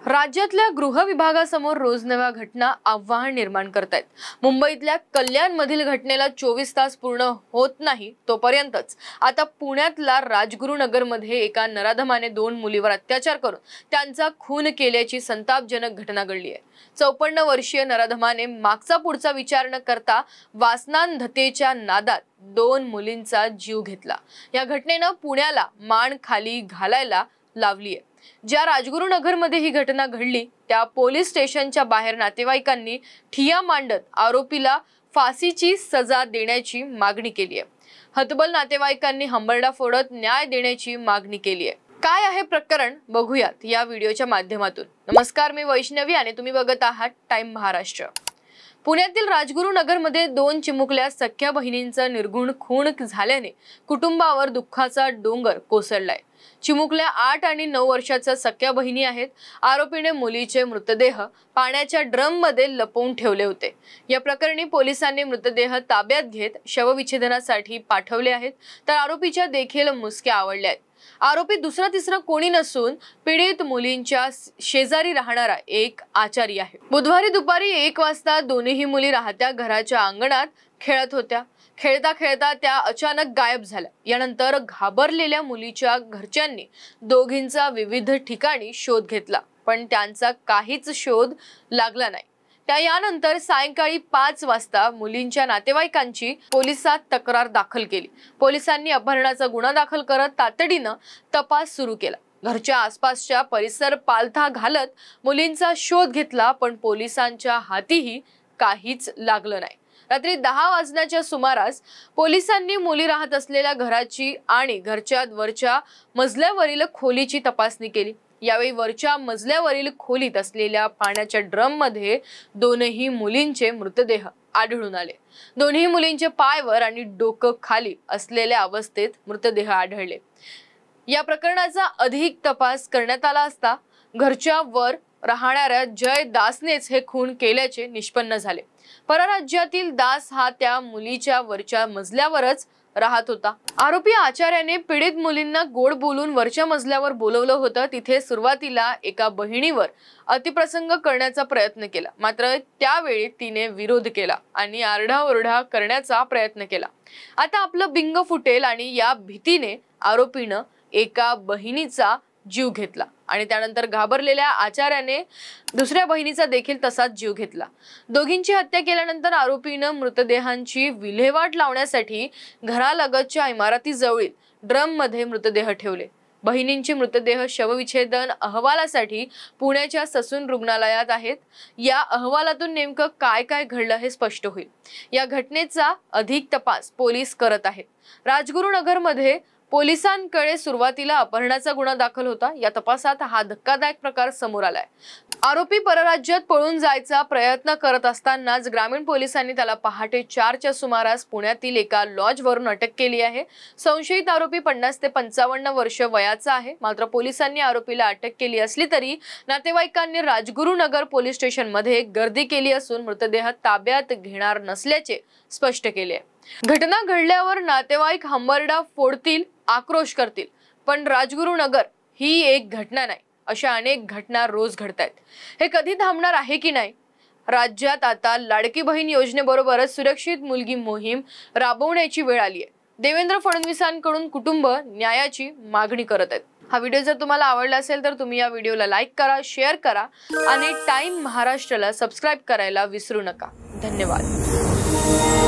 राज्यातल्या गृह विभागासमोर रोज नव्या घटना आव्हान निर्माण करतायत। मुंबईतल्या कल्याणमधील घटनेला 24 तास पूर्ण होत नाही तोपर्यंतच आता पुण्यातल्या राजगुरुनगरमध्ये एका नराधमाने 2 मुलीवर अत्याचार करून त्यांचा खून केल्याची संतापजनक घटना घडली आहे। 54 वर्षीय नराधमाने मागचा पुढचा विचार न करता वासनांधतेच्या नादात 2 मुलींचा जीव घेतला। या घटनेने पुण्याला मान खाली घालायला लावली आहे। ज्या राजगुरुनगरमध्ये ही घटना घडली त्या पोलीस स्टेशनच्या बाहेर नातेवाईकांनी ठिय्या मांडत आरोपीला फाशीची सजा देण्याची मागणी केली आहे। हतबल नातेवाईकांनी हंबरडा फोडत न्याय देण्याची मागणी केली आहे। काय आहे प्रकरण बघूयात या व्हिडिओच्या माध्यमातून। नमस्कार, मी वैष्णवी आणि तुम्ही बघत आहात टाइम महाराष्ट्र। पुण्यातील राजगुरुनगरमध्ये 2 चिमुकल्या सख्या बहिणींचा निर्घुण खून झाल्याने कुटुंबावर दुःखाचा डोंगर कोसळलाय। चिमुकल्या 8 आणि 9 वर्षाच्या सख्या बहिणी आहेत। आरोपीने मुलीचे मृतदेह पाण्याच्या ड्रममध्ये लपवून ठेवले होते। या प्रकरणी पोलिसांनी मृतदेह ताब्यात घेत शवविच्छेदनासाठी पाठवले आहेत, तर आरोपीच्या देखील मुसक्या आवळल्या आहेत। आरोपी दुसरा तिसरा कोणी नसून पीडित मुलींच्या शेजारी राहणारा एक आचारी आहे। बुधवारी दुपारी 1 वाजता दोन्ही मुली राहत्या घराच्या अंगणात खेळत होत्या। खेळता खेळता त्या अचानक गायब झाल्या। यानंतर घाबरलेल्या मुलीच्या घरच्यांनी दोघींचा विविध ठिकाणी शोध घेतला, पण त्यांचा काहीच शोध लागला नाही। यानंतर सायंकाळी 5 वाजता मुलींच्या नातेवाईकांची पोलिसात तक्रार दाखल केली। पोलिसांनी अपहरणाचा गुन्हा दाखल करत तातडीनं तपास सुरू केला। घरच्या आसपासच्या परिसर पालथा घालत मुलींचा शोध घेतला, पण पोलिसांच्या हातीही काहीच लागलं नाही। रात्री 10 वाजण्याच्या सुमारास पोलिसांनी मुली राहत असलेल्या घराची आणि घरच्या वरच्या मजल्यावरील खोलीची तपासणी केली। यावेळी वरच्या मजल्यावरील खोलीत असलेल्या पाण्याच्या ड्रम मध्ये 2ही मुलींचे मृतदेह आढळून आले। दोन्ही मुलींचे पाय वर आणि डोकं खाली असलेल्या अवस्थेत मृतदेह आढळले। या प्रकरणाचा अधिक तपास करण्यात आला असता घरच्या वर राहणाऱ्या जय दासनेच हे खून केल्याचे निष्पन्न झाले। परराज्यातील दास हा त्या मुलीच्या वरच्या मजल्यावरच राहत होता। आरोपी आचार्याने पीडित मुलींना गोड बोलून वरच्या मजल्यावर बोलवलं होतं। तिथे सुरुवातीला एका बहिणीवर अतिप्रसंग करण्याचा प्रयत्न केला, मात्र त्यावेळी तिने विरोध केला आणि आरडाओरडा करण्याचा प्रयत्न केला। आता आपलं बिंग फुटेल आणि या भीतीने आरोपीनं एका बहिणीचा जीव घेतला आणि त्यानंतर घाबरलेल्या आचार्याने दुसऱ्या बहिणीचा देखील तसाच जीव घेतला। दोघींची हत्या केल्यानंतर आरोपीनं मृतदेहांची विल्हेवाट लावण्यासाठी घरालगतच्या इमारतीजवळील ड्रम मध्ये मृतदेह ठेवले। बहिणींचे मृतदेह शवविच्छेदन अहवालासाठी पुण्याच्या ससून रुग्णालयात आहेत। या अहवालातून नेमकं काय काय घडलं हे स्पष्ट होईल। या घटनेचा अधिक तपास पोलीस करत आहेत। राजगुरुनगरमध्ये पोलिसांकडे सुरुवातीला अपहरणाचा गुन्हा दाखल होता। या तपासात हा धक्कादायक प्रकार समोर आलाय। आरोपी परराज्यात पळून जायचा प्रयत्न करत असतानाच ग्रामीण पोलिसांनी त्याला पहाटे 4च्या सुमारास पुण्यातील एका लॉजवरून अटक केली आहे। संशयित आरोपी 50 ते 55 वर्ष वयाचा आहे। मात्र पोलिसांनी आरोपीला अटक केली असली तरी नातेवाईकांनी राजगुरुनगर पोलीस स्टेशनमध्ये गर्दी केली असून मृतदेह ताब्यात घेणार नसल्याचे स्पष्ट केले आहे। घटना घडल्यावर नातेवाईक हंबरडा फोडतील, आक्रोश करतील, पण राजगुरुनगर ही एक घटना नाही, अशा अनेक घटना रोज घडतायत। हे कधी थांबणार आहे की नाही? राज्यात आता लाडकी बहीण योजनेबरोबरच सुरक्षित मुलगी मोहीम राबवण्याची वेळ आली आहे। देवेंद्र फडणवीसांकडून कुटुंब न्यायाची मागणी करत आहेत। हा व्हिडिओ जर तुम्हाला आवडला असेल तर तुम्ही या व्हिडिओला लाईक करा, शेअर करा आणि टाइम महाराष्ट्राला सबस्क्राइब करायला विसरू नका। धन्यवाद।